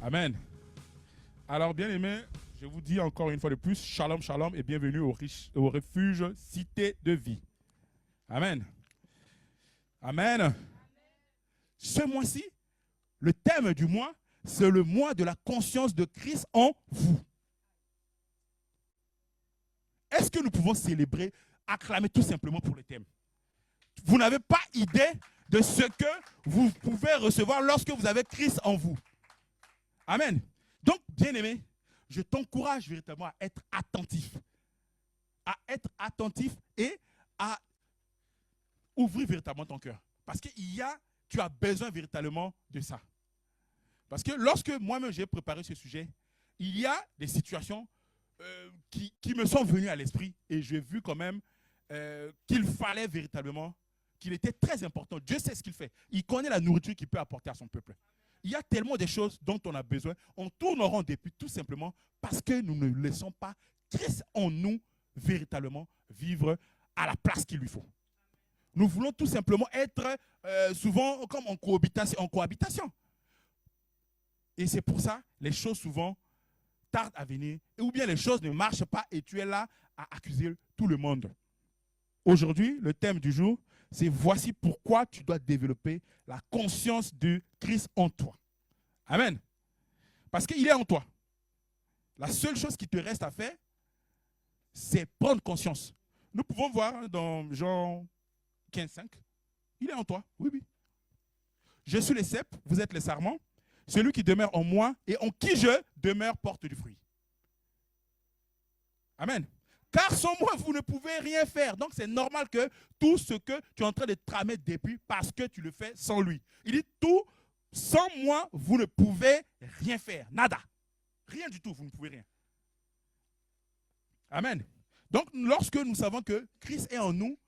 Amen. Alors, bien aimé, je vous dis encore une fois de plus, shalom, shalom et bienvenue au refuge Cité de Vie. Amen. Amen. Ce mois-ci, le thème du mois, c'est le mois de la conscience de Christ en vous. Est-ce que nous pouvons célébrer, acclamer tout simplement pour le thème? Vous n'avez pas idée de ce que vous pouvez recevoir lorsque vous avez Christ en vous. Amen. Donc, bien-aimé, je t'encourage véritablement à être attentif. À être attentif et à ouvrir véritablement ton cœur. Parce que tu as besoin véritablement de ça. Parce que lorsque moi-même j'ai préparé ce sujet, il y a des situations qui me sont venues à l'esprit et j'ai vu quand même qu'il fallait véritablement, qu'il était très important. Dieu sait ce qu'il fait. Il connaît la nourriture qu'il peut apporter à son peuple. Il y a tellement de choses dont on a besoin. On tourne en rond depuis tout simplement parce que nous ne laissons pas Christ en nous véritablement vivre à la place qu'il lui faut. Nous voulons tout simplement être souvent comme en cohabitation. Et c'est pour ça les choses souvent tardent à venir. Ou bien les choses ne marchent pas et tu es là à accuser tout le monde. Aujourd'hui, le thème du jour, c'est voici pourquoi tu dois développer la conscience de Christ en toi. Amen. Parce qu'il est en toi. La seule chose qui te reste à faire, c'est prendre conscience. Nous pouvons voir dans Jean 15,5, il est en toi. Oui, oui. Je suis le cep, vous êtes les sarments. Celui qui demeure en moi et en qui je demeure porte du fruit. Amen. Car sans moi, vous ne pouvez rien faire. Donc, c'est normal que tout ce que tu es en train de tramer depuis, parce que tu le fais sans lui. Il dit, tout, sans moi, vous ne pouvez rien faire. Nada. Rien du tout, vous ne pouvez rien. Amen. Donc, lorsque nous savons que Christ est en nous,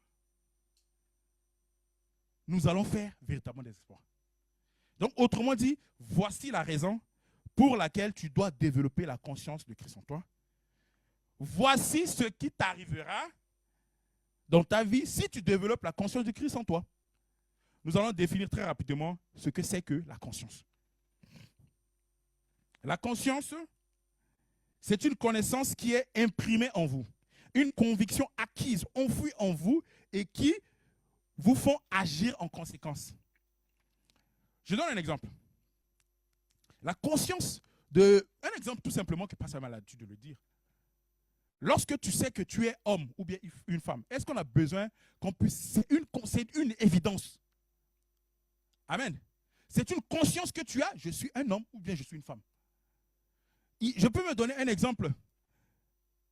nous allons faire véritablement des espoirs. Donc, autrement dit, voici la raison pour laquelle tu dois développer la conscience de Christ en toi. Voici ce qui t'arrivera dans ta vie si tu développes la conscience de Christ en toi. Nous allons définir très rapidement ce que c'est que la conscience. La conscience, c'est une connaissance qui est imprimée en vous. Une conviction acquise, enfouie en vous et qui vous font agir en conséquence. Je donne un exemple. La conscience un exemple tout simplement qui passe à ma l'habitude de le dire. Lorsque tu sais que tu es homme ou bien une femme, est-ce qu'on a besoin qu'on puisse... C'est une évidence. Amen. C'est une conscience que tu as, je suis un homme ou bien je suis une femme. Je peux me donner un exemple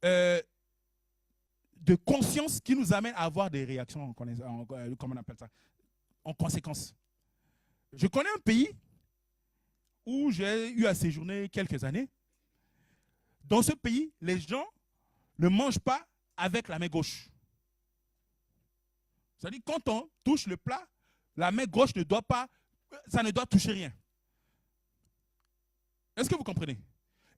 de conscience qui nous amène à avoir des réactions, comment on appelle ça, en conséquence. Je connais un pays où j'ai eu à séjourner quelques années. Dans ce pays, les gens ne mangent pas avec la main gauche. C'est-à-dire quand on touche le plat, la main gauche ne doit pas, ça ne doit toucher rien. Est-ce que vous comprenez?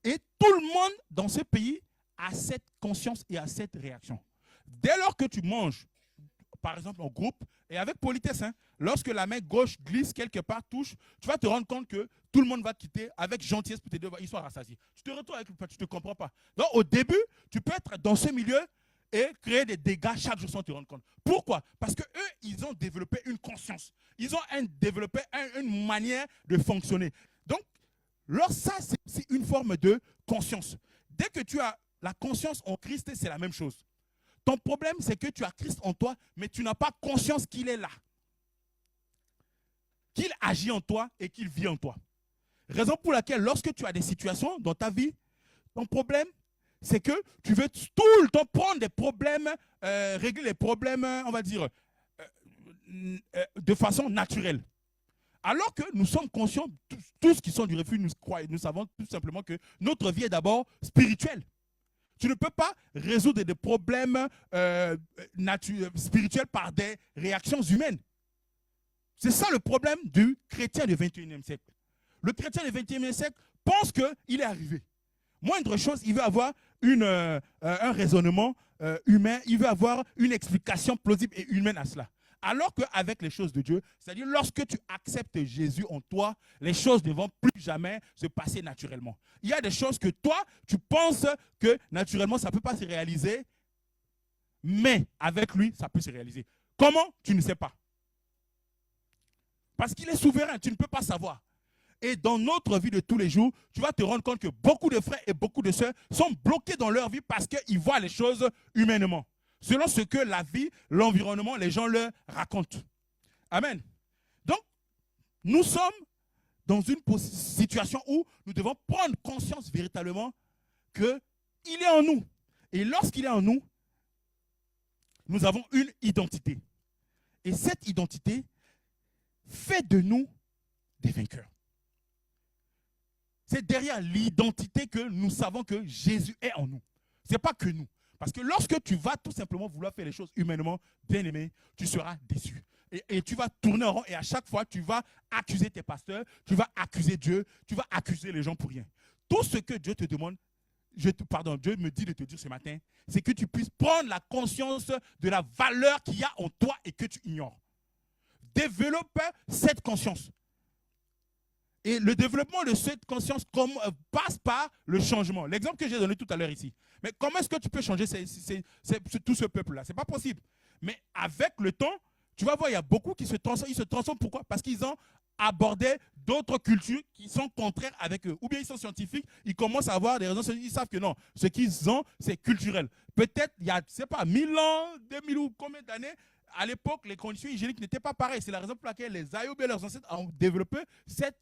Et tout le monde dans ce pays a cette conscience et a cette réaction. Dès lors que tu manges, par exemple en groupe, et avec politesse, lorsque la main gauche glisse quelque part, touche, tu vas te rendre compte que tout le monde va te quitter avec gentillesse pour te dire qu'ils soient rassasiés. Tu te retrouves avec le plat, tu ne te comprends pas. Donc au début, tu peux être dans ce milieu et créer des dégâts chaque jour sans te rendre compte. Pourquoi? Parce qu'eux, ils ont développé une conscience. Ils ont développé une manière de fonctionner. Donc, ça, c'est une forme de conscience. Dès que tu as la conscience en Christ, c'est la même chose. Ton problème, c'est que tu as Christ en toi, mais tu n'as pas conscience qu'il est là. Qu'il agit en toi et qu'il vit en toi. Raison pour laquelle, lorsque tu as des situations dans ta vie, ton problème, c'est que tu veux tout le temps prendre des problèmes, régler les problèmes, on va dire, de façon naturelle. Alors que nous sommes conscients, tous qui sont du refuge, nous savons tout simplement que notre vie est d'abord spirituelle. Tu ne peux pas résoudre des problèmes spirituels par des réactions humaines. C'est ça le problème du chrétien du 21e siècle. Le chrétien du 21e siècle pense qu'il est arrivé. Moindre chose, il veut avoir un raisonnement humain, il veut avoir une explication plausible et humaine à cela. Alors qu'avec les choses de Dieu, c'est-à-dire lorsque tu acceptes Jésus en toi, les choses ne vont plus jamais se passer naturellement. Il y a des choses que toi, tu penses que naturellement, ça ne peut pas se réaliser, mais avec lui, ça peut se réaliser. Comment? Tu ne sais pas. Parce qu'il est souverain, tu ne peux pas savoir. Et dans notre vie de tous les jours, tu vas te rendre compte que beaucoup de frères et beaucoup de sœurs sont bloqués dans leur vie parce qu'ils voient les choses humainement, selon ce que la vie, l'environnement, les gens leur racontent. Amen. Donc, nous sommes dans une situation où nous devons prendre conscience véritablement qu'il est en nous. Et lorsqu'il est en nous, nous avons une identité. Et cette identité fait de nous des vainqueurs. C'est derrière l'identité que nous savons que Jésus est en nous. Ce n'est pas que nous. Parce que lorsque tu vas tout simplement vouloir faire les choses humainement, bien aimé, tu seras déçu. Et tu vas tourner en rond et à chaque fois, tu vas accuser tes pasteurs, tu vas accuser Dieu, tu vas accuser les gens pour rien. Tout ce que Dieu te demande, Dieu me dit de te dire ce matin, c'est que tu puisses prendre la conscience de la valeur qu'il y a en toi et que tu ignores. Développe cette conscience. Et le développement de cette conscience passe par le changement. L'exemple que j'ai donné tout à l'heure ici. Mais comment est-ce que tu peux changer tout ce peuple-là? Ce n'est pas possible. Mais avec le temps, tu vas voir, il y a beaucoup qui se transforment. Ils se transforment pourquoi? Parce qu'ils ont abordé d'autres cultures qui sont contraires avec eux. Ou bien ils sont scientifiques, ils commencent à avoir des raisons, ils savent que non, ce qu'ils ont, c'est culturel. Peut-être, il y a, je ne sais pas, 1000 ans, 2000 ou combien d'années, à l'époque, les conditions hygiéniques n'étaient pas pareilles. C'est la raison pour laquelle les Aïoub et leurs ancêtres ont développé cette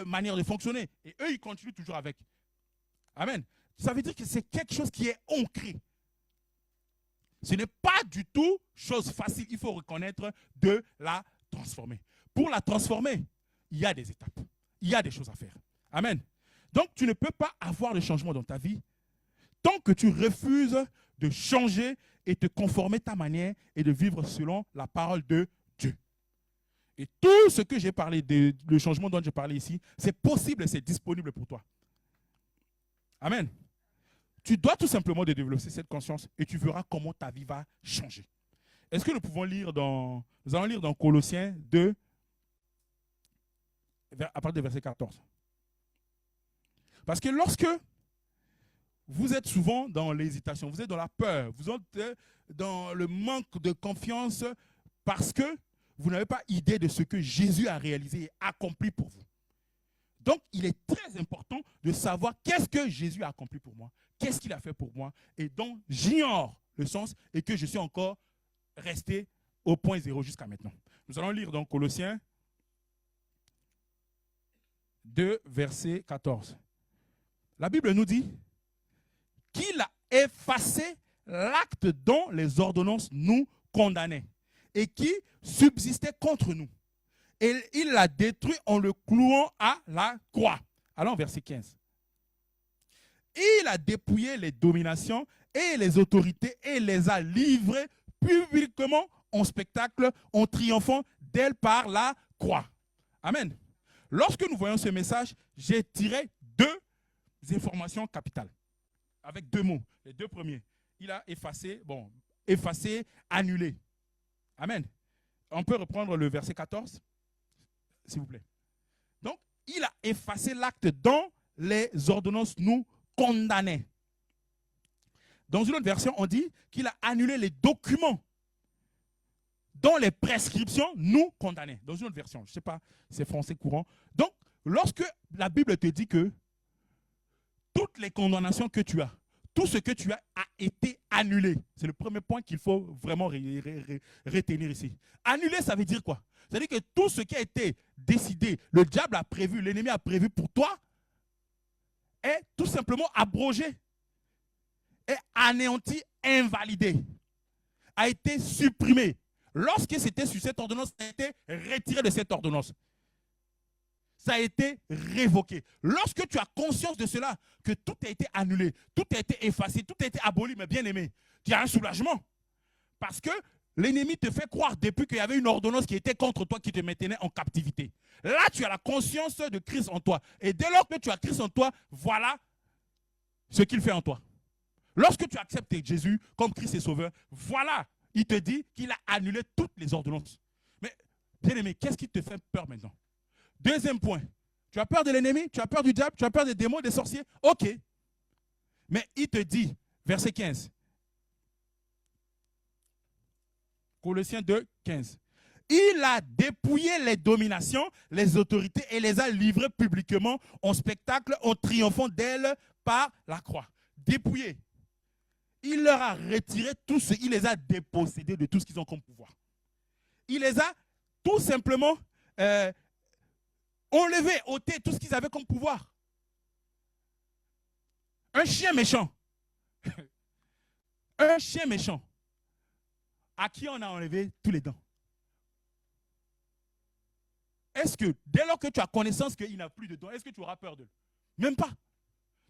manière de fonctionner. Et eux, ils continuent toujours avec. Amen. Ça veut dire que c'est quelque chose qui est ancré. Ce n'est pas du tout chose facile. Il faut reconnaître de la transformer. Pour la transformer, il y a des étapes. Il y a des choses à faire. Amen. Donc, tu ne peux pas avoir de changement dans ta vie tant que tu refuses de changer et te conformer ta manière et de vivre selon la parole de Dieu. Et tout ce que j'ai parlé, le changement dont j'ai parlé ici, c'est possible et c'est disponible pour toi. Amen. Tu dois tout simplement développer cette conscience et tu verras comment ta vie va changer. Est-ce que nous pouvons lire nous allons lire dans Colossiens 2, à partir du verset 14. Parce que lorsque vous êtes souvent dans l'hésitation, vous êtes dans la peur, vous êtes dans le manque de confiance parce que vous n'avez pas idée de ce que Jésus a réalisé et accompli pour vous. Donc, il est très important de savoir qu'est-ce que Jésus a accompli pour moi, qu'est-ce qu'il a fait pour moi, et donc j'ignore le sens et que je suis encore resté au point zéro jusqu'à maintenant. Nous allons lire dans Colossiens 2, verset 14. La Bible nous dit qu'il a effacé l'acte dont les ordonnances nous condamnaient et qui subsistait contre nous. Et il l'a détruit en le clouant à la croix. Allons, verset 15. Il a dépouillé les dominations et les autorités et les a livrées publiquement en spectacle en triomphant d'elles par la croix. Amen. Lorsque nous voyons ce message, j'ai tiré deux informations capitales avec deux mots. Les deux premiers. Il a effacé, annulé. Amen. On peut reprendre le verset 14, s'il vous plaît. Donc, il a effacé l'acte dont les ordonnances nous condamnaient. Dans une autre version, on dit qu'il a annulé les documents dont les prescriptions nous condamnaient. Dans une autre version, je ne sais pas, c'est français courant. Donc, lorsque la Bible te dit que toutes les condamnations que tu as, tout ce que tu as a été annulé. C'est le premier point qu'il faut vraiment retenir ici. Annulé, ça veut dire quoi? C'est-à-dire que tout ce qui a été décidé, le diable a prévu, l'ennemi a prévu pour toi, est tout simplement abrogé, est anéanti, invalidé, a été supprimé. Lorsque c'était sur cette ordonnance, ça a été retiré de cette ordonnance. Ça a été révoqué. Lorsque tu as conscience de cela, que tout a été annulé, tout a été effacé, tout a été aboli, mais bien aimé, tu as un soulagement. Parce que l'ennemi te fait croire depuis qu'il y avait une ordonnance qui était contre toi, qui te maintenait en captivité. Là, tu as la conscience de Christ en toi. Et dès lors que tu as Christ en toi, voilà ce qu'il fait en toi. Lorsque tu acceptes Jésus comme Christ et Sauveur, voilà Il te dit qu'il a annulé toutes les ordonnances. Mais, bien aimé, qu'est-ce qui te fait peur maintenant? Deuxième point. Tu as peur de l'ennemi, tu as peur du diable, tu as peur des démons, des sorciers. Ok. Mais il te dit, verset 15. Colossiens 2, 15. Il a dépouillé les dominations, les autorités et les a livrées publiquement en spectacle en triomphant d'elles par la croix. Dépouillé. Il leur a retiré tout ce, il les a dépossédés de tout ce qu'ils ont comme pouvoir. Il les a tout simplement enlevés, ôtés tout ce qu'ils avaient comme pouvoir. Un chien méchant. Un chien méchant. À qui on a enlevé tous les dents? Est-ce que, dès lors que tu as connaissance qu'il n'a plus de dents, est-ce que tu auras peur d'eux? Même pas.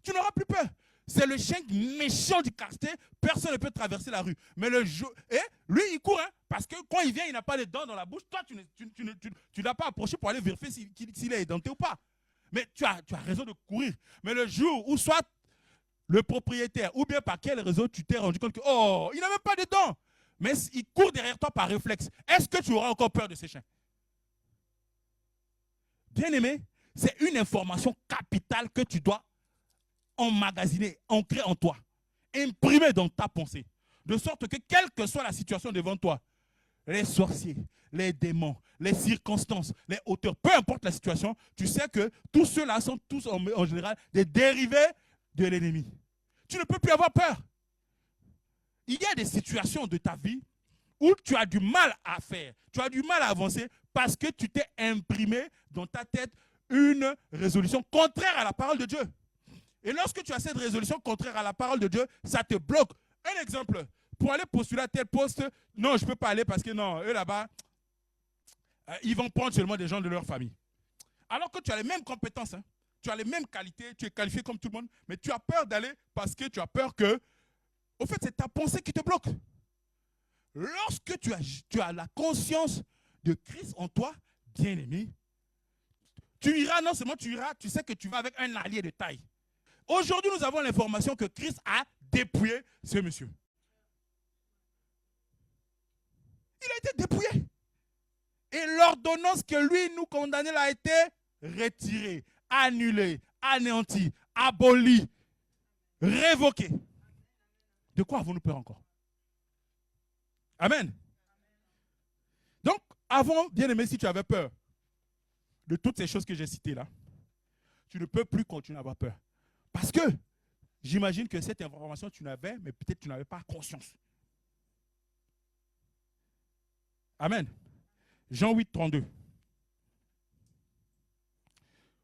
Tu n'auras plus peur. C'est le chien méchant du quartier, personne ne peut traverser la rue. Mais le jour, lui, il court, hein, parce que quand il vient, il n'a pas de dents dans la bouche. Toi, tu ne l'as pas approché pour aller vérifier s'il est édenté ou pas. Mais tu as raison de courir. Mais le jour où soit le propriétaire, ou bien par quel réseau tu t'es rendu compte que, oh, il n'a même pas de dents, mais il court derrière toi par réflexe. Est-ce que tu auras encore peur de ces chiens? Bien-aimé, c'est une information capitale que tu dois emmagasiner, ancrer en toi, imprimer dans ta pensée, de sorte que quelle que soit la situation devant toi, les sorciers, les démons, les circonstances, les hauteurs, peu importe la situation, tu sais que tous ceux-là sont tous en général des dérivés de l'ennemi. Tu ne peux plus avoir peur. Il y a des situations de ta vie où tu as du mal à faire, tu as du mal à avancer parce que tu t'es imprimé dans ta tête une résolution contraire à la parole de Dieu. Et lorsque tu as cette résolution contraire à la parole de Dieu, ça te bloque. Un exemple, pour aller postuler à tel poste, non, je ne peux pas aller parce que non, eux là-bas, ils vont prendre seulement des gens de leur famille. Alors que tu as les mêmes compétences, hein, tu as les mêmes qualités, tu es qualifié comme tout le monde, mais tu as peur d'aller parce que tu as peur que, au fait, c'est ta pensée qui te bloque. Lorsque tu as la conscience de Christ en toi, bien-aimé, tu iras, non seulement tu iras, tu sais que tu vas avec un allié de taille. Aujourd'hui, nous avons l'information que Christ a dépouillé ce monsieur. Il a été dépouillé. Et l'ordonnance que lui nous condamnait a été retirée, annulée, anéantie, abolie, révoquée. De quoi avons-nous peur encore? Amen. Donc, avant, bien-aimé, si tu avais peur de toutes ces choses que j'ai citées là, tu ne peux plus continuer à avoir peur. Parce que j'imagine que cette information, tu l'avais, mais peut-être tu n'avais pas conscience. Amen. Jean 8, 32.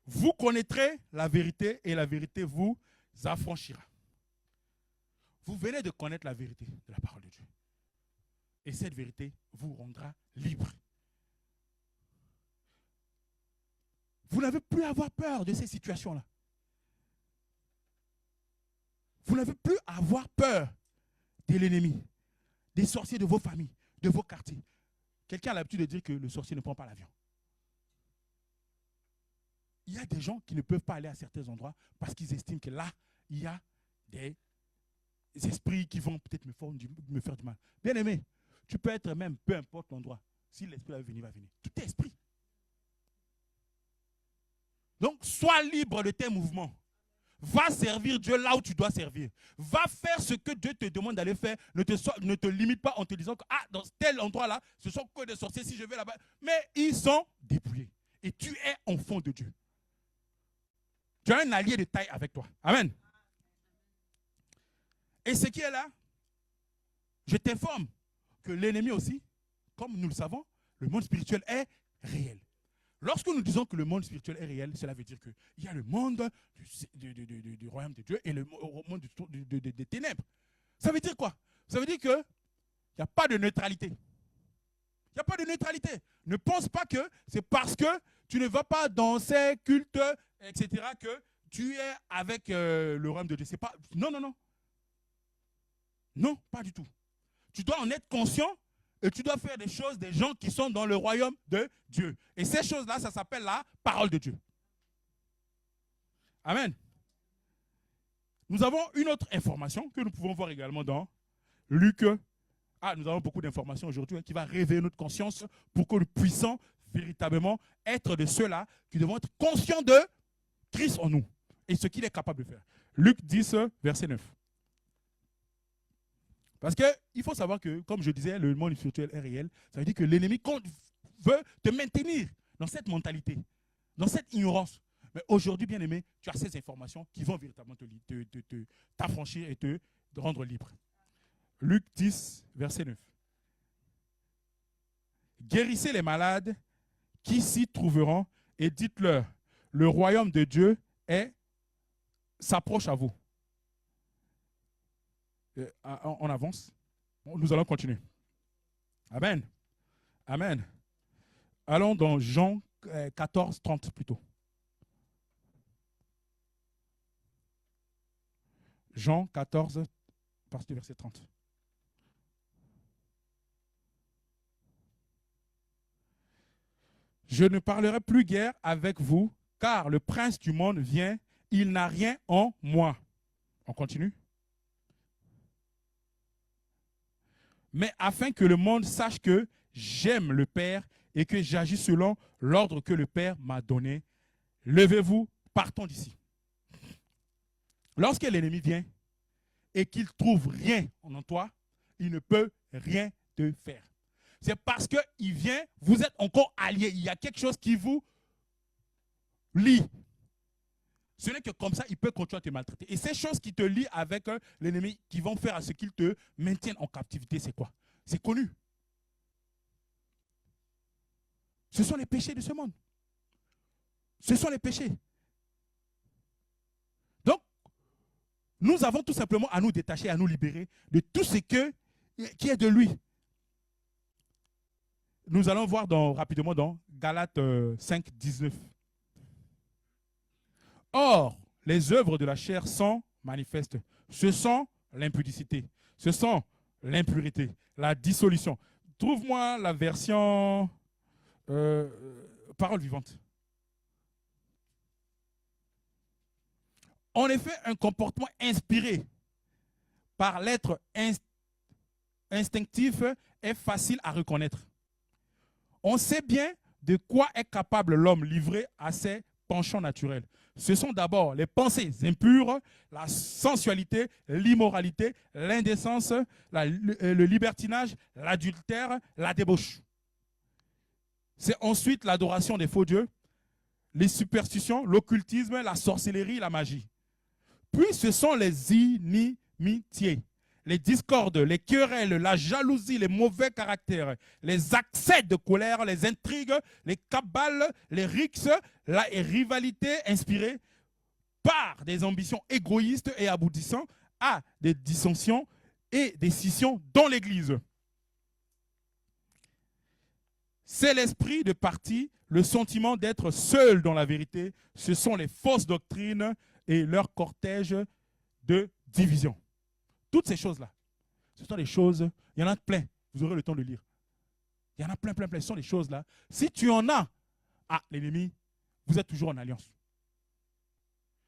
Vous connaîtrez la vérité et la vérité vous affranchira. Vous venez de connaître la vérité de la parole de Dieu. Et cette vérité vous rendra libre. Vous n'avez plus à avoir peur de ces situations-là. Vous n'avez plus à avoir peur de l'ennemi, des sorciers de vos familles, de vos quartiers. Quelqu'un a l'habitude de dire que le sorcier ne prend pas l'avion. Il y a des gens qui ne peuvent pas aller à certains endroits parce qu'ils estiment que là, il y a des esprits qui vont peut-être me faire du mal. Bien aimé, tu peux être même, peu importe l'endroit. Si l'esprit va venir, il va venir. Tout est esprit. Donc, sois libre de tes mouvements. Va servir Dieu là où tu dois servir. Va faire ce que Dieu te demande d'aller faire. Ne te limite pas en te disant que dans tel endroit-là, ce sont que des sorciers, si je vais là-bas. Mais ils sont dépouillés. Et tu es enfant de Dieu. Tu as un allié de taille avec toi. Amen. Et ce qui est là, je t'informe que l'ennemi aussi, comme nous le savons, le monde spirituel est réel. Lorsque nous disons que le monde spirituel est réel, cela veut dire qu'il y a le monde du royaume de Dieu et le monde des ténèbres. Ça veut dire quoi? Ça veut dire qu'il n'y a pas de neutralité. Il n'y a pas de neutralité. Ne pense pas que c'est parce que tu ne vas pas dans ces cultes, etc., que tu es avec le royaume de Dieu. C'est pas... Non, non, non. Non, pas du tout. Tu dois en être conscient. Et tu dois faire des choses des gens qui sont dans le royaume de Dieu. Et ces choses-là, ça s'appelle la parole de Dieu. Amen. Nous avons une autre information que nous pouvons voir également dans Luc Ah, nous avons beaucoup d'informations aujourd'hui qui va réveiller notre conscience pour que nous puissions véritablement être de ceux-là qui devons être conscients de Christ en nous et ce qu'il est capable de faire. Luc 10, verset 9. Parce qu'il faut savoir que, comme je disais, le monde spirituel est réel. Ça veut dire que l'ennemi veut te maintenir dans cette mentalité, dans cette ignorance. Mais aujourd'hui, bien aimé, tu as ces informations qui vont véritablement t'affranchir et te rendre libre. Luc 10, verset 9. Guérissez les malades qui s'y trouveront et dites-leur, le royaume de Dieu s'approche à vous. On avance. Nous allons continuer. Amen. Amen. Allons dans Jean 14, 30 plutôt. Jean 14, verset 30. Je ne parlerai plus guère avec vous, car le prince du monde vient, il n'a rien en moi. On continue. Mais afin que le monde sache que j'aime le Père et que j'agis selon l'ordre que le Père m'a donné, levez-vous, partons d'ici. Lorsque l'ennemi vient et qu'il ne trouve rien en toi, il ne peut rien te faire. C'est parce qu'il vient, vous êtes encore alliés. Il y a quelque chose qui vous lie. Ce n'est que comme ça, il peut continuer à te maltraiter. Et ces choses qui te lient avec l'ennemi, qui vont faire à ce qu'il te maintienne en captivité, c'est quoi? C'est connu. Ce sont les péchés de ce monde. Ce sont les péchés. Donc, nous avons tout simplement à nous détacher, à nous libérer de tout ce qui est de lui. Nous allons voir rapidement dans Galates 5, 19. Or, les œuvres de la chair sont manifestes. Ce sont l'impudicité, ce sont l'impureté, la dissolution. Trouve-moi la version parole vivante. En effet, un comportement inspiré par l'être instinctif est facile à reconnaître. On sait bien de quoi est capable l'homme livré à ses penchants naturels. Ce sont d'abord les pensées impures, la sensualité, l'immoralité, l'indécence, le libertinage, l'adultère, la débauche. C'est ensuite l'adoration des faux dieux, les superstitions, l'occultisme, la sorcellerie, la magie. Puis ce sont les inimitiés, les discordes, les querelles, la jalousie, les mauvais caractères, les accès de colère, les intrigues, les cabales, les rixes, la rivalité inspirée par des ambitions égoïstes et aboutissant à des dissensions et des scissions dans l'Église. C'est l'esprit de parti, le sentiment d'être seul dans la vérité. Ce sont les fausses doctrines et leur cortège de division. Toutes ces choses-là, ce sont des choses, il y en a plein, vous aurez le temps de lire. Il y en a plein, ce sont des choses-là. Si tu en as, l'ennemi, vous êtes toujours en alliance.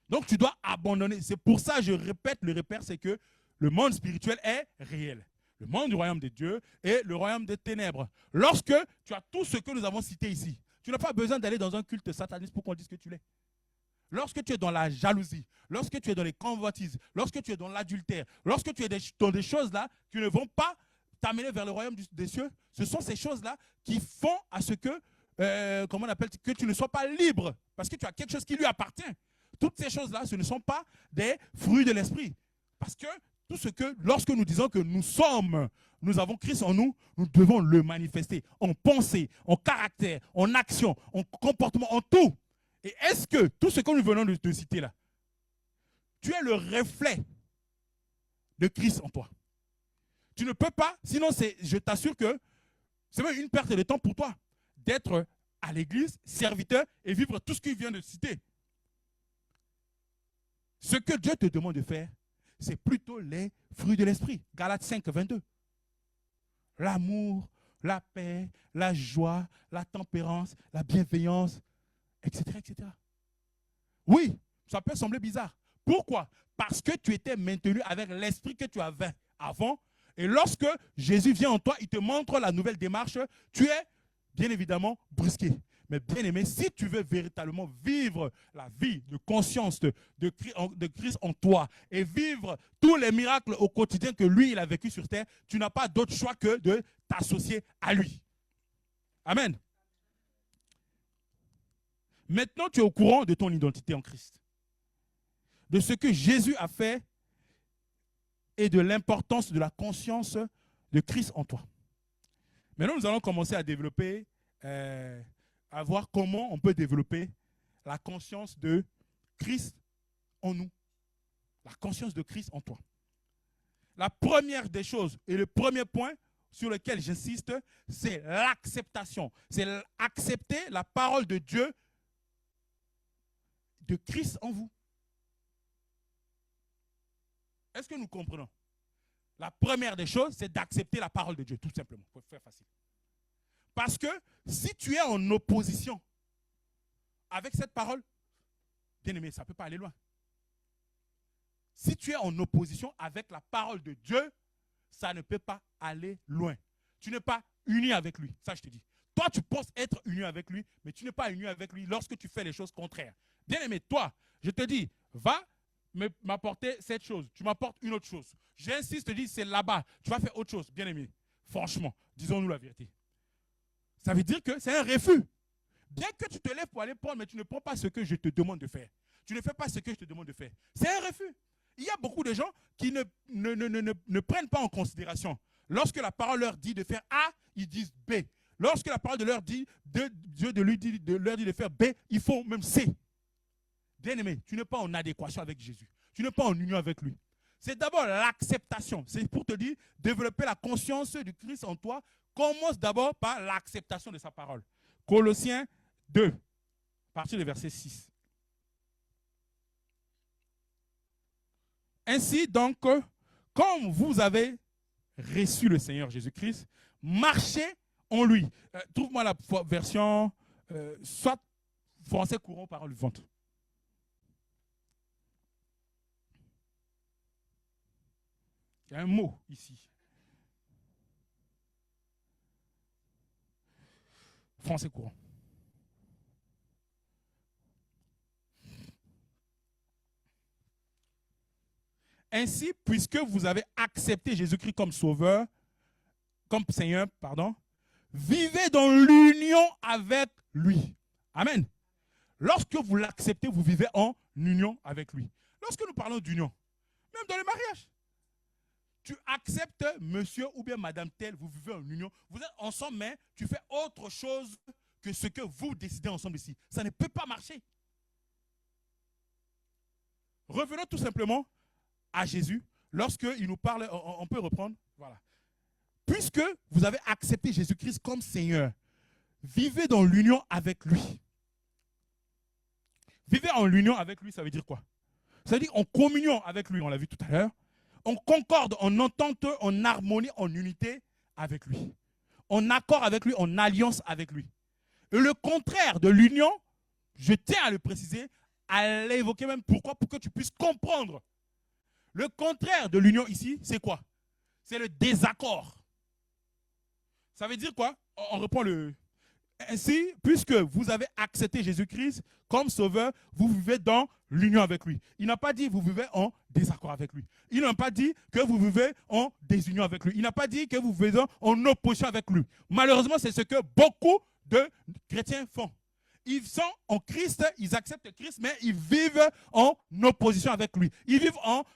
Donc tu dois abandonner. C'est pour ça, je répète, le repère, c'est que le monde spirituel est réel. Le monde du royaume de Dieu et le royaume des ténèbres. Lorsque tu as tout ce que nous avons cité ici, tu n'as pas besoin d'aller dans un culte sataniste pour qu'on dise que tu l'es. Lorsque tu es dans la jalousie, lorsque tu es dans les convoitises, lorsque tu es dans l'adultère, lorsque tu es dans des choses-là qui ne vont pas t'amener vers le royaume des cieux, ce sont ces choses-là qui font à ce que, comment on appelle, que tu ne sois pas libre, parce que tu as quelque chose qui lui appartient. Toutes ces choses-là, ce ne sont pas des fruits de l'esprit. Parce que tout ce que, lorsque nous disons que nous avons Christ en nous, nous devons le manifester en pensée, en caractère, en action, en comportement, en tout. Et est-ce que tout ce que nous venons de citer là, tu es le reflet de Christ en toi? Tu ne peux pas, sinon je t'assure que c'est même une perte de temps pour toi d'être à l'église, serviteur et vivre tout ce qu'il vient de citer. Ce que Dieu te demande de faire, c'est plutôt les fruits de l'esprit. Galates 5, 22. L'amour, la paix, la joie, la tempérance, la bienveillance, etc., etc. Oui, ça peut sembler bizarre. Pourquoi? Parce que tu étais maintenu avec l'esprit que tu avais avant Et lorsque Jésus vient en toi, il te montre la nouvelle démarche, tu es bien évidemment brusqué. Mais bien aimé, si tu veux véritablement vivre la vie de conscience de Christ en toi et vivre tous les miracles au quotidien que lui, il a vécu sur terre, tu n'as pas d'autre choix que de t'associer à lui. Amen. Maintenant, tu es au courant de ton identité en Christ, de ce que Jésus a fait et de l'importance de la conscience de Christ en toi. Maintenant, nous allons commencer à développer, à voir comment on peut développer la conscience de Christ en nous. La conscience de Christ en toi. La première des choses et le premier point sur lequel j'insiste, c'est l'acceptation. C'est accepter la parole de Dieu, de Christ en vous. Est-ce que nous comprenons? La première des choses, c'est d'accepter la parole de Dieu, tout simplement. Il faut faire facile. Parce que si tu es en opposition avec cette parole, bien aimé, ça ne peut pas aller loin. Si tu es en opposition avec la parole de Dieu, ça ne peut pas aller loin. Tu n'es pas uni avec lui, ça je te dis. Toi, tu penses être uni avec lui, mais tu n'es pas uni avec lui lorsque tu fais les choses contraires. Bien aimé, toi, je te dis, va m'apporter cette chose. Tu m'apportes une autre chose. J'insiste, je te dis, c'est là-bas. Tu vas faire autre chose. Bien aimé, franchement, disons-nous la vérité. Ça veut dire que c'est un refus. Bien que tu te lèves pour aller prendre, mais tu ne prends pas ce que je te demande de faire. Tu ne fais pas ce que je te demande de faire. C'est un refus. Il y a beaucoup de gens qui ne prennent pas en considération. Lorsque la parole leur dit de faire A, ils disent B. Lorsque la parole leur dit Dieu leur dit de faire B, ils font même C. Bien-aimé, tu n'es pas en adéquation avec Jésus. Tu n'es pas en union avec lui. C'est d'abord l'acceptation. C'est pour te dire, développer la conscience du Christ en toi. Commence d'abord par l'acceptation de sa parole. Colossiens 2, à partir du verset 6. Ainsi donc, comme vous avez reçu le Seigneur Jésus-Christ, marchez en lui. Trouve-moi la version, soit français courant, parole vivante. Il y a un mot ici. Français courant. Ainsi, puisque vous avez accepté Jésus-Christ comme sauveur, comme Seigneur, pardon, vivez dans l'union avec lui. Amen. Lorsque vous l'acceptez, vous vivez en union avec lui. Lorsque nous parlons d'union, même dans le mariage, tu acceptes monsieur ou bien madame tel, vous vivez en union, vous êtes ensemble, mais tu fais autre chose que ce que vous décidez ensemble ici. Ça ne peut pas marcher. Revenons tout simplement à Jésus. Lorsqu'il nous parle, on peut reprendre, voilà. Puisque vous avez accepté Jésus-Christ comme Seigneur, vivez dans l'union avec lui. Vivez en union avec lui, ça veut dire quoi? Ça veut dire en communion avec lui, on l'a vu tout à l'heure. On concorde, en entente, en harmonie, en unité avec lui. En accord avec lui, en alliance avec lui. Et le contraire de l'union, je tiens à le préciser, à l'évoquer même. Pourquoi? Pour que tu puisses comprendre. Le contraire de l'union ici, c'est quoi? C'est le désaccord. Ça veut dire quoi? On reprend le... Ainsi, puisque vous avez accepté Jésus-Christ comme sauveur, vous vivez dans l'union avec lui. Il n'a pas dit que vous vivez en désaccord avec lui. Il n'a pas dit que vous vivez en désunion avec lui. Il n'a pas dit que vous vivez en opposition avec lui. Malheureusement, c'est ce que beaucoup de chrétiens font. Ils sont en Christ, ils acceptent Christ, mais ils vivent en opposition avec lui. Ils vivent comment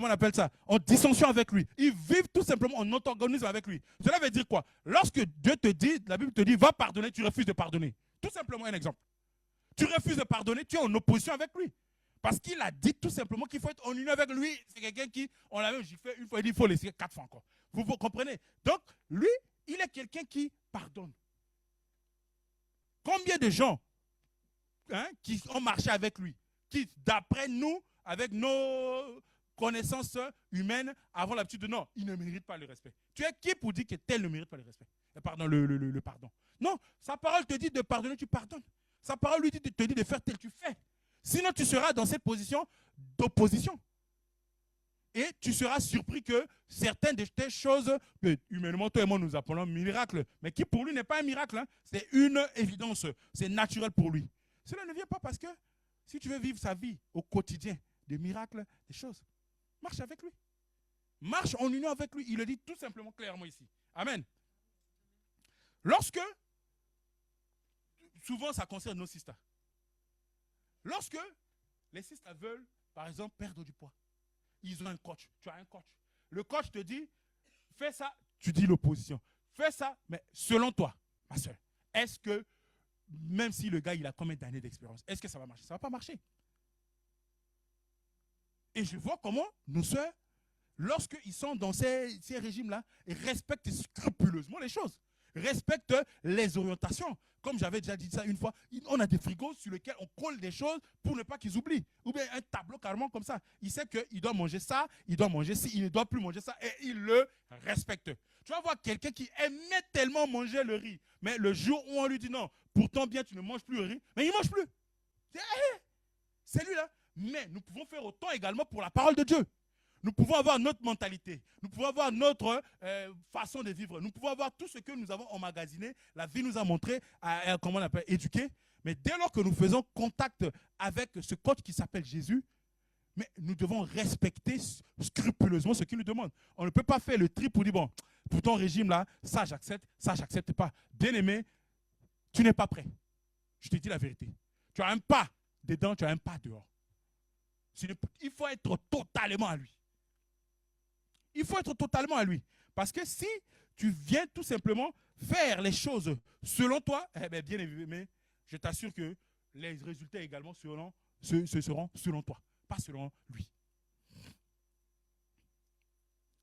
on appelle ça? En dissension avec lui. Ils vivent tout simplement en antagonisme avec lui. Cela veut dire quoi? Lorsque Dieu te dit, la Bible te dit, va pardonner, tu refuses de pardonner. Tout simplement un exemple. Tu refuses de pardonner, tu es en opposition avec lui. Parce qu'il a dit tout simplement qu'il faut être en union avec lui. C'est quelqu'un qui, on l'a même fait une fois, il dit, il faut laisser 4 fois encore. Vous comprenez? Donc, lui, il est quelqu'un qui pardonne. Combien de gens qui ont marché avec lui, qui, d'après nous, avec nos connaissances humaines, avons l'habitude de non, il ne mérite pas le respect. Tu es qui pour dire que tel ne mérite pas le respect? Pardon, le pardon. Non, sa parole te dit de pardonner, tu pardonnes. Sa parole lui te dit de faire tel, tu fais. Sinon, tu seras dans cette position d'opposition. Et tu seras surpris que certaines de ces choses que humainement, toi et moi, nous appelons miracle, mais qui pour lui n'est pas un miracle, hein, c'est une évidence, c'est naturel pour lui. Cela ne vient pas parce que si tu veux vivre sa vie au quotidien, des miracles, des choses, marche avec lui. Marche en union avec lui. Il le dit tout simplement clairement ici. Amen. Lorsque, souvent ça concerne nos sisters, lorsque les sisters veulent, par exemple, perdre du poids, ils ont un coach. Tu as un coach. Le coach te dit, fais ça. Tu dis l'opposition. Fais ça, mais selon toi, ma soeur, est-ce que, même si le gars, il a combien d'années d'expérience, est-ce que ça va marcher? Ça ne va pas marcher. Et je vois comment nos soeurs, lorsqu'ils sont dans ces régimes-là, ils respectent scrupuleusement les choses. Respectent les orientations. Comme j'avais déjà dit ça une fois, on a des frigos sur lesquels on colle des choses pour ne pas qu'ils oublient. Ou bien un tableau carrément comme ça. Il sait qu'il doit manger ça, il doit manger ci, il ne doit plus manger ça et il le respecte. Tu vas voir quelqu'un qui aimait tellement manger le riz, mais le jour où on lui dit non, pourtant bien tu ne manges plus le riz, mais il ne mange plus. C'est lui là. Mais nous pouvons faire autant également pour la parole de Dieu. Nous pouvons avoir notre mentalité, nous pouvons avoir notre façon de vivre, nous pouvons avoir tout ce que nous avons emmagasiné, la vie nous a montré, comment on appelle, éduquer. Mais dès lors que nous faisons contact avec ce coach qui s'appelle Jésus, mais nous devons respecter scrupuleusement ce qu'il nous demande. On ne peut pas faire le tri pour dire, bon, pour ton régime là, ça j'accepte pas. Bien aimé, tu n'es pas prêt. Je te dis la vérité. Tu as un pas dedans, tu as un pas dehors. Il faut être totalement à lui. Il faut être totalement à lui. Parce que si tu viens tout simplement faire les choses selon toi, eh bien, bien aimé, je t'assure que les résultats également seront selon toi, pas selon lui.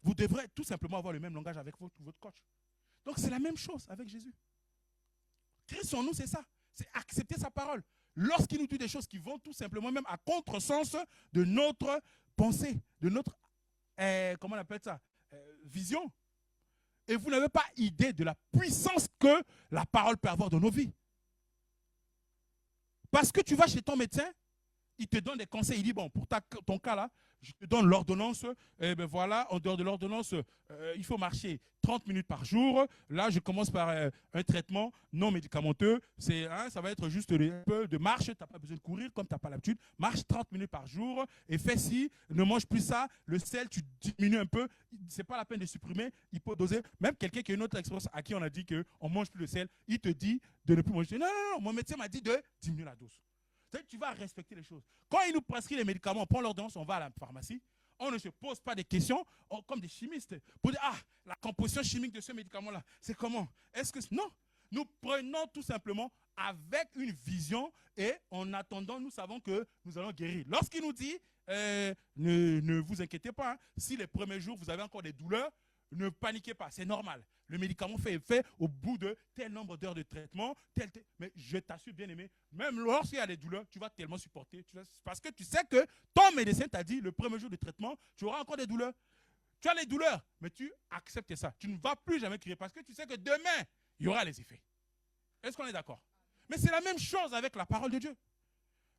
Vous devrez tout simplement avoir le même langage avec votre coach. Donc c'est la même chose avec Jésus. Christ en nous, c'est ça. C'est accepter sa parole. Lorsqu'il nous dit des choses qui vont tout simplement même à contresens de notre pensée, de notre comment on appelle ça, vision. Et vous n'avez pas idée de la puissance que la parole peut avoir dans nos vies. Parce que tu vas chez ton médecin, il te donne des conseils, il dit, bon, pour ton cas là, je te donne l'ordonnance, et ben voilà, en dehors de l'ordonnance, il faut marcher 30 minutes par jour. Là, je commence par un traitement non médicamenteux. Ça va être juste un peu de marche, tu n'as pas besoin de courir comme tu n'as pas l'habitude. Marche 30 minutes par jour et fais ci, ne mange plus ça. Le sel, tu diminues un peu. Ce n'est pas la peine de supprimer, il peut doser. Même quelqu'un qui a une autre expérience à qui on a dit qu'on ne mange plus le sel, il te dit de ne plus manger. Non, mon médecin m'a dit de diminuer la dose. Tu vas respecter les choses. Quand il nous prescrit les médicaments, on prend l'ordonnance, on va à la pharmacie, on ne se pose pas de questions comme des chimistes pour dire, la composition chimique de ce médicament-là, c'est comment? Est-ce que... Non, nous prenons tout simplement avec une vision et en attendant, nous savons que nous allons guérir. Lorsqu'il nous dit, ne vous inquiétez pas, hein, si les premiers jours, vous avez encore des douleurs, ne paniquez pas, c'est normal. Le médicament fait effet au bout de tel nombre d'heures de traitement, mais je t'assure, bien aimé, même lorsqu'il y a des douleurs, tu vas tellement supporter. Parce que tu sais que ton médecin t'a dit, le premier jour de traitement, tu auras encore des douleurs. Tu as les douleurs, mais tu acceptes ça. Tu ne vas plus jamais crier parce que tu sais que demain, il y aura les effets. Est-ce qu'on est d'accord? Mais c'est la même chose avec la parole de Dieu.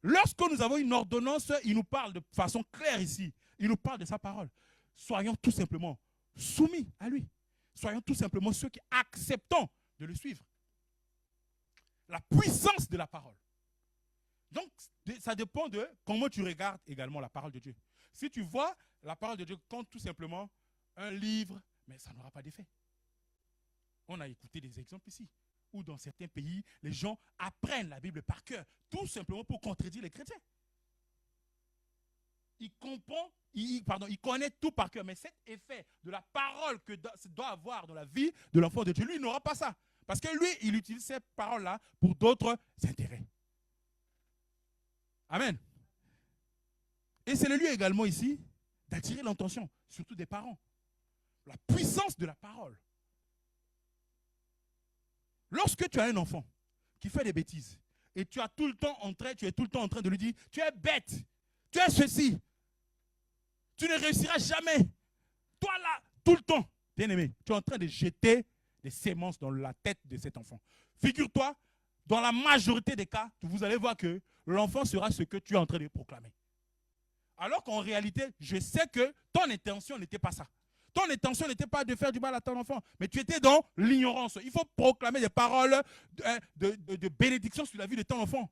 Lorsque nous avons une ordonnance, il nous parle de façon claire ici. Il nous parle de sa parole. Soyons tout simplement soumis à lui. Soyons tout simplement ceux qui acceptons de le suivre. La puissance de la parole. Donc, ça dépend de comment tu regardes également la parole de Dieu. Si tu vois la parole de Dieu comme tout simplement un livre, mais ça n'aura pas d'effet. On a écouté des exemples ici, où dans certains pays, les gens apprennent la Bible par cœur, tout simplement pour contredire les chrétiens. Il comprend, il connaît tout par cœur, mais cet effet de la parole que doit avoir dans la vie de l'enfant de Dieu, lui, il n'aura pas ça. Parce que lui, il utilise ces paroles-là pour d'autres intérêts. Amen. Et c'est le lieu également ici d'attirer l'attention, surtout des parents. La puissance de la parole. Lorsque tu as un enfant qui fait des bêtises et tu es tout le temps en train de lui dire, tu es bête, tu es ceci, tu ne réussiras jamais. Toi là, tout le temps, bien aimé, tu es en train de jeter des sémences dans la tête de cet enfant. Figure-toi, dans la majorité des cas, vous allez voir que l'enfant sera ce que tu es en train de proclamer. Alors qu'en réalité, je sais que ton intention n'était pas ça. Ton intention n'était pas de faire du mal à ton enfant, mais tu étais dans l'ignorance. Il faut proclamer des paroles de bénédiction sur la vie de ton enfant.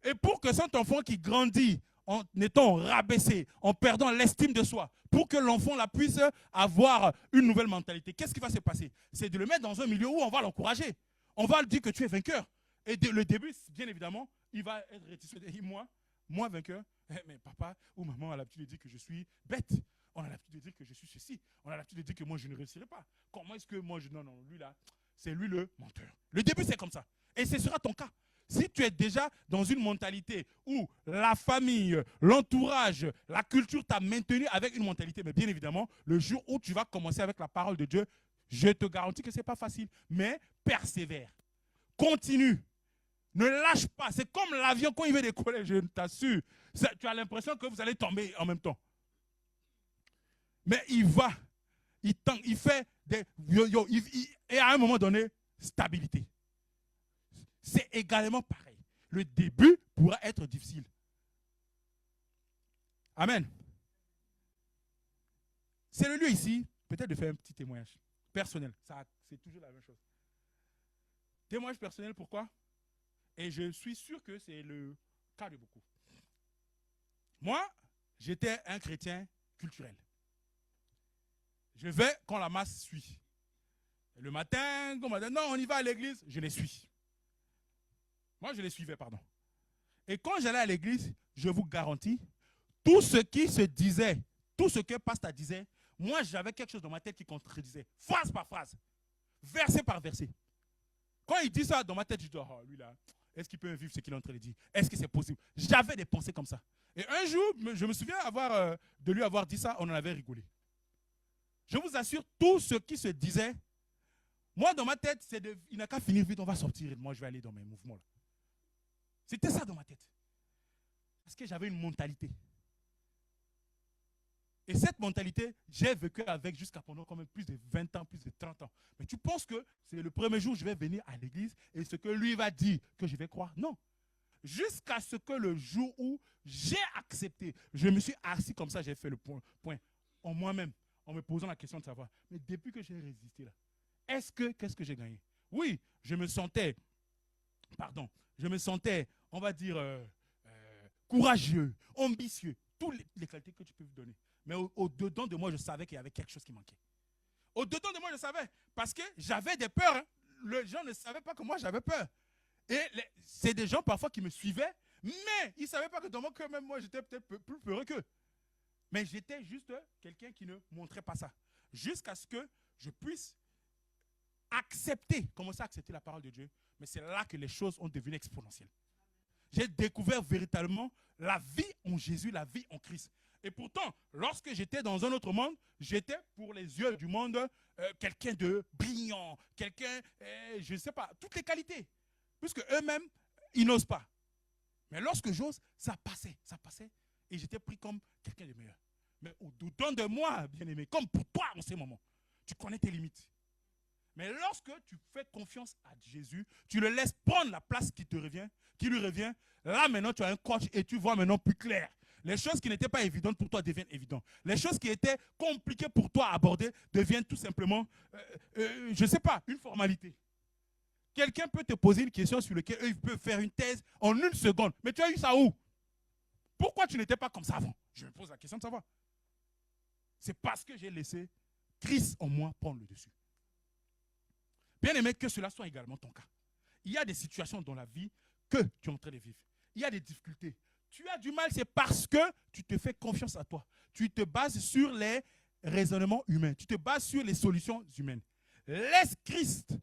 Et pour que cet enfant qui grandit en étant rabaissé, en perdant l'estime de soi, pour que l'enfant puisse avoir une nouvelle mentalité, qu'est-ce qui va se passer? C'est de le mettre dans un milieu où on va l'encourager. On va lui dire que tu es vainqueur. Et le début, bien évidemment, il va être réticent. Moi vainqueur, mais papa ou maman a l'habitude de dire que je suis bête. On a l'habitude de dire que je suis ceci. On a l'habitude de dire que moi, je ne réussirai pas. Comment est-ce que moi, non, lui là, c'est lui le menteur. Le début, c'est comme ça. Et ce sera ton cas. Si tu es déjà dans une mentalité où la famille, l'entourage, la culture t'a maintenu avec une mentalité, mais bien évidemment, le jour où tu vas commencer avec la parole de Dieu, je te garantis que ce n'est pas facile, mais persévère. Continue. Ne lâche pas. C'est comme l'avion quand il veut décoller, je t'assure. Tu as l'impression que vous allez tomber en même temps. Mais il va, il fait des yo-yo, et à un moment donné, stabilité. C'est également pareil. Le début pourra être difficile. Amen. C'est le lieu ici, peut-être de faire un petit témoignage personnel. C'est toujours la même chose. Témoignage personnel, pourquoi? Et je suis sûr que c'est le cas de beaucoup. Moi, j'étais un chrétien culturel. Je vais quand la masse suit. Le matin, quand on m'a dit, non, on y va à l'église, je les suis. Moi, je les suivais, pardon. Et quand j'allais à l'église, je vous garantis, tout ce qui se disait, tout ce que pasteur disait, moi, j'avais quelque chose dans ma tête qui contredisait, phrase par phrase, verset par verset. Quand il dit ça dans ma tête, je dis, oh, lui là, est-ce qu'il peut vivre ce qu'il est en train de dire? Est-ce que c'est possible? J'avais des pensées comme ça. Et un jour, je me souviens de lui avoir dit ça, on en avait rigolé. Je vous assure, tout ce qui se disait, moi, dans ma tête, il n'a qu'à finir vite, on va sortir et moi, je vais aller dans mes mouvements là. C'était ça dans ma tête. Parce que j'avais une mentalité. Et cette mentalité, j'ai vécu avec jusqu'à pendant quand même plus de 20 ans, plus de 30 ans. Mais tu penses que c'est le premier jour où je vais venir à l'église et ce que lui va dire que je vais croire? Non. Jusqu'à ce que le jour où j'ai accepté, je me suis assis comme ça, j'ai fait le point en moi-même, en me posant la question de savoir, mais depuis que j'ai résisté là, qu'est-ce que j'ai gagné? Oui, je me sentais, on va dire, courageux, ambitieux, toutes les qualités que tu peux me donner. Mais au-dedans de moi, je savais qu'il y avait quelque chose qui manquait. Au-dedans de moi, je savais, parce que j'avais des peurs. Hein. Les gens ne savaient pas que moi, j'avais peur. Et c'est des gens parfois qui me suivaient, mais ils ne savaient pas que dans mon cœur, même moi, j'étais peut-être plus peureux qu'eux. Mais j'étais juste quelqu'un qui ne montrait pas ça. Jusqu'à ce que je puisse commencer à accepter la parole de Dieu. Mais c'est là que les choses ont devenu exponentielles. J'ai découvert véritablement la vie en Jésus, la vie en Christ. Et pourtant, lorsque j'étais dans un autre monde, j'étais pour les yeux du monde quelqu'un de brillant, quelqu'un, je ne sais pas, toutes les qualités. Puisque eux-mêmes, ils n'osent pas. Mais lorsque j'ose, ça passait. Et j'étais pris comme quelqu'un de meilleur. Mais au-dedans de moi, bien-aimé, comme pour toi en ces moments, tu connais tes limites. Mais lorsque tu fais confiance à Jésus, tu le laisses prendre la place qui lui revient, là maintenant tu as un coach et tu vois maintenant plus clair. Les choses qui n'étaient pas évidentes pour toi deviennent évidentes. Les choses qui étaient compliquées pour toi à aborder deviennent tout simplement, je ne sais pas, une formalité. Quelqu'un peut te poser une question sur laquelle il peut faire une thèse en 1 seconde. Mais tu as eu ça où? Pourquoi tu n'étais pas comme ça avant? Je me pose la question de savoir. C'est parce que j'ai laissé Christ en moi prendre le dessus. Bien aimé, que cela soit également ton cas. Il y a des situations dans la vie que tu es en train de vivre. Il y a des difficultés. Tu as du mal, c'est parce que tu te fais confiance à toi. Tu te bases sur les raisonnements humains. Tu te bases sur les solutions humaines. Laisse Christ.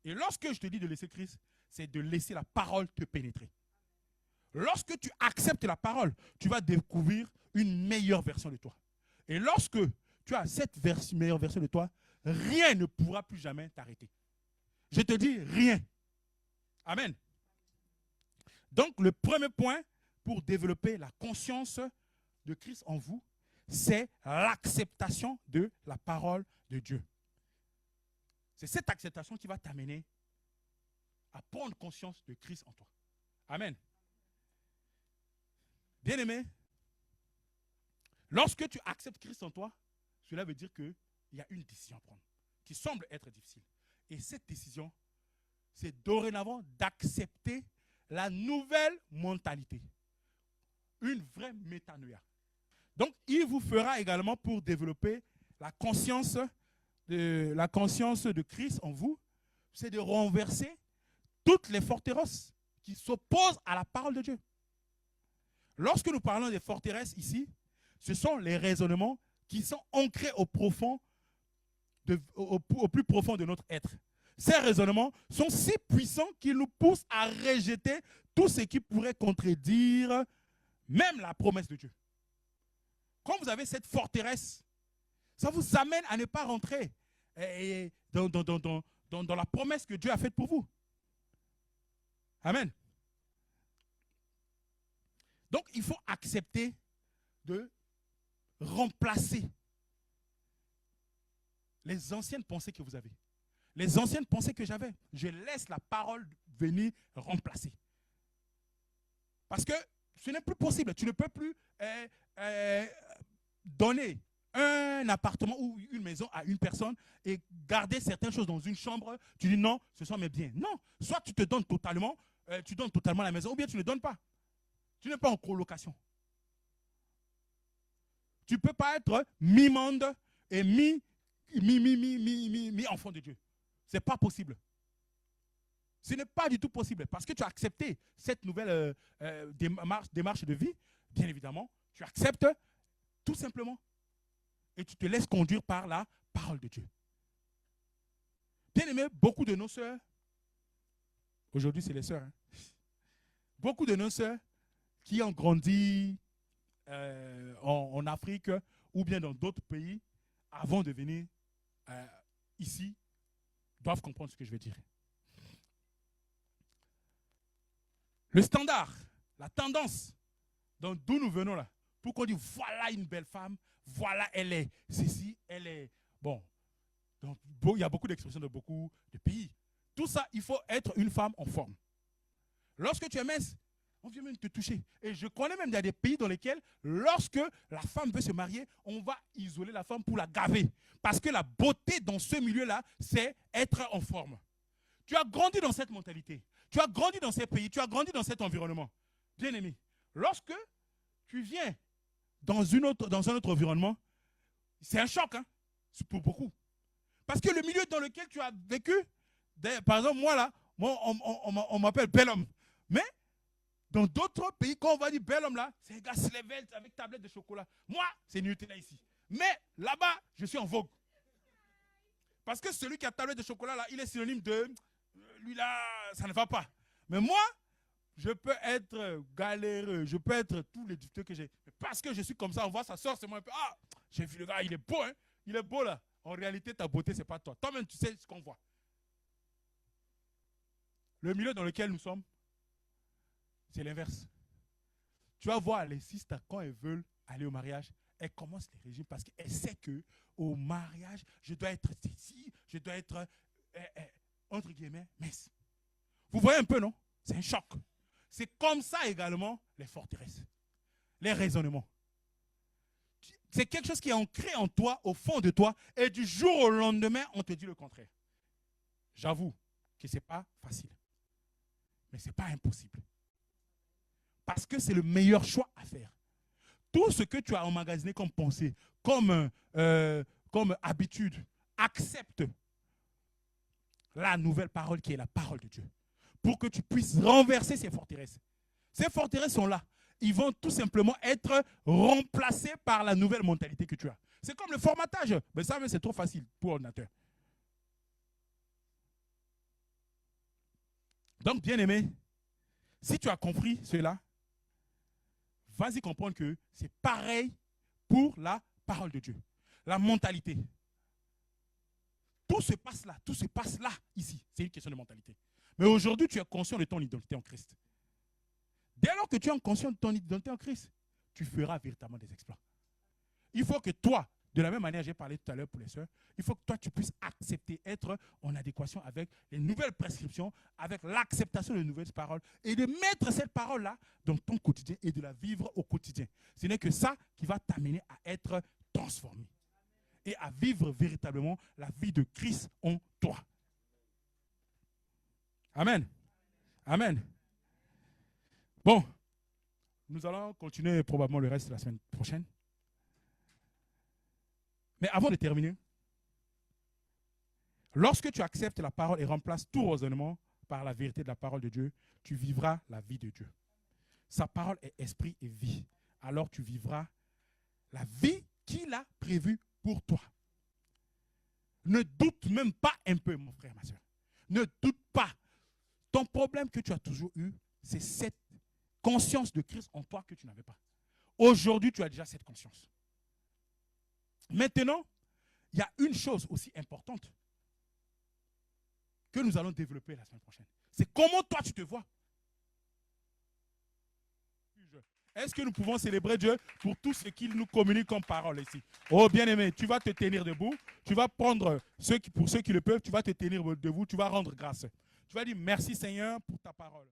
Et lorsque je te dis de laisser Christ, c'est de laisser la parole te pénétrer. Lorsque tu acceptes la parole, tu vas découvrir une meilleure version de toi. Et lorsque tu as cette meilleure version de toi, rien ne pourra plus jamais t'arrêter. Je te dis rien. Amen. Donc, le premier point pour développer la conscience de Christ en vous, c'est l'acceptation de la parole de Dieu. C'est cette acceptation qui va t'amener à prendre conscience de Christ en toi. Amen. Bien-aimé, Lorsque tu acceptes Christ en toi, cela veut dire qu'il y a une décision à prendre qui semble être difficile. Et cette décision, c'est dorénavant d'accepter la nouvelle mentalité. Une vraie métanoïa. Donc, il vous fera également pour développer la conscience de Christ en vous, c'est de renverser toutes les forteresses qui s'opposent à la parole de Dieu. Lorsque nous parlons des forteresses ici, ce sont les raisonnements qui sont ancrés au plus profond de notre être. Ces raisonnements sont si puissants qu'ils nous poussent à rejeter tout ce qui pourrait contredire même la promesse de Dieu. Quand vous avez cette forteresse, ça vous amène à ne pas rentrer dans la promesse que Dieu a faite pour vous. Amen. Donc, il faut accepter de remplacer les anciennes pensées que vous avez. Les anciennes pensées que j'avais. Je laisse la parole venir remplacer. Parce que ce n'est plus possible. Tu ne peux plus donner un appartement ou une maison à une personne et garder certaines choses dans une chambre. Tu dis non, ce sont mes biens. Non, soit tu te donnes totalement, la maison, ou bien tu ne donnes pas. Tu n'es pas en colocation. Tu ne peux pas être mi-monde et mi-enfant de Dieu. Ce n'est pas possible. Ce n'est pas du tout possible parce que tu as accepté cette nouvelle démarche de vie, bien évidemment. Tu acceptes tout simplement et tu te laisses conduire par la parole de Dieu. Bien aimé, beaucoup de nos sœurs, aujourd'hui c'est les sœurs, hein, beaucoup de nos sœurs qui ont grandi en Afrique ou bien dans d'autres pays avant de venir ici doivent comprendre ce que je veux dire. Le standard, la tendance d'où nous venons là, pour qu'on dise voilà une belle femme, voilà elle est ceci, elle est bon. Donc, il y a beaucoup d'expressions de beaucoup de pays. Tout ça, il faut être une femme en forme. Lorsque tu es mince, on vient même te toucher. Et je connais même des pays dans lesquels, lorsque la femme veut se marier, on va isoler la femme pour la gaver. Parce que la beauté dans ce milieu-là, c'est être en forme. Tu as grandi dans cette mentalité. Tu as grandi dans ces pays. Tu as grandi dans cet environnement. Bien aimé, lorsque tu viens dans un autre environnement, c'est un choc, hein, pour beaucoup. Parce que le milieu dans lequel tu as vécu, par exemple, moi là, on m'appelle bel homme. Mais dans d'autres pays, quand on va dire bel homme là, c'est un gars se lève avec tablette de chocolat. Moi, c'est Nutella ici. Mais là-bas, je suis en vogue. Parce que celui qui a tablette de chocolat là, il est synonyme de lui là, ça ne va pas. Mais moi, je peux être galéreux, je peux être tous les difficultés que j'ai. Parce que je suis comme ça, on voit sa soeur, c'est moi un peu. Ah, j'ai vu le gars, il est beau, hein. Il est beau là. En réalité, ta beauté, ce n'est pas toi. Toi-même, tu sais ce qu'on voit. Le milieu dans lequel nous sommes, c'est l'inverse. Tu vas voir les sisters, quand elles veulent aller au mariage, elles commencent les régimes parce qu'elles savent qu'au mariage, je dois être ici, je dois être, entre guillemets, mince. Vous voyez un peu, non? C'est un choc. C'est comme ça également les forteresses, les raisonnements. C'est quelque chose qui est ancré en toi, au fond de toi, et du jour au lendemain, on te dit le contraire. J'avoue que ce n'est pas facile, mais ce n'est pas impossible. Parce que c'est le meilleur choix à faire. Tout ce que tu as emmagasiné comme pensée, comme habitude, accepte la nouvelle parole qui est la parole de Dieu. Pour que tu puisses renverser ces forteresses. Ces forteresses sont là. Ils vont tout simplement être remplacés par la nouvelle mentalité que tu as. C'est comme le formatage. Mais ça, c'est trop facile pour l'ordinateur. Donc, bien aimé, si tu as compris cela, vas-y comprendre que c'est pareil pour la parole de Dieu. La mentalité. Tout se passe là, ici. C'est une question de mentalité. Mais aujourd'hui, tu es conscient de ton identité en Christ. Dès lors que tu es conscient de ton identité en Christ, tu feras véritablement des exploits. Il faut que toi, De la même manière, j'ai parlé tout à l'heure pour les sœurs, il faut que toi, tu puisses accepter, être en adéquation avec les nouvelles prescriptions, avec l'acceptation des nouvelles paroles et de mettre cette parole-là dans ton quotidien et de la vivre au quotidien. Ce n'est que ça qui va t'amener à être transformé et à vivre véritablement la vie de Christ en toi. Amen. Amen. Bon, nous allons continuer probablement le reste de la semaine prochaine. Mais avant de terminer, lorsque tu acceptes la parole et remplaces tout raisonnement par la vérité de la parole de Dieu, tu vivras la vie de Dieu. Sa parole est esprit et vie. Alors tu vivras la vie qu'il a prévue pour toi. Ne doute même pas un peu, mon frère, ma soeur. Ne doute pas. Ton problème que tu as toujours eu, c'est cette conscience de Christ en toi que tu n'avais pas. Aujourd'hui, tu as déjà cette conscience. Maintenant, il y a une chose aussi importante que nous allons développer la semaine prochaine. C'est comment toi tu te vois. Est-ce que nous pouvons célébrer Dieu pour tout ce qu'il nous communique comme parole ici? Oh bien-aimé, tu vas te tenir debout, tu vas prendre, pour ceux qui le peuvent, tu vas te tenir debout, tu vas rendre grâce. Tu vas dire merci Seigneur pour ta parole.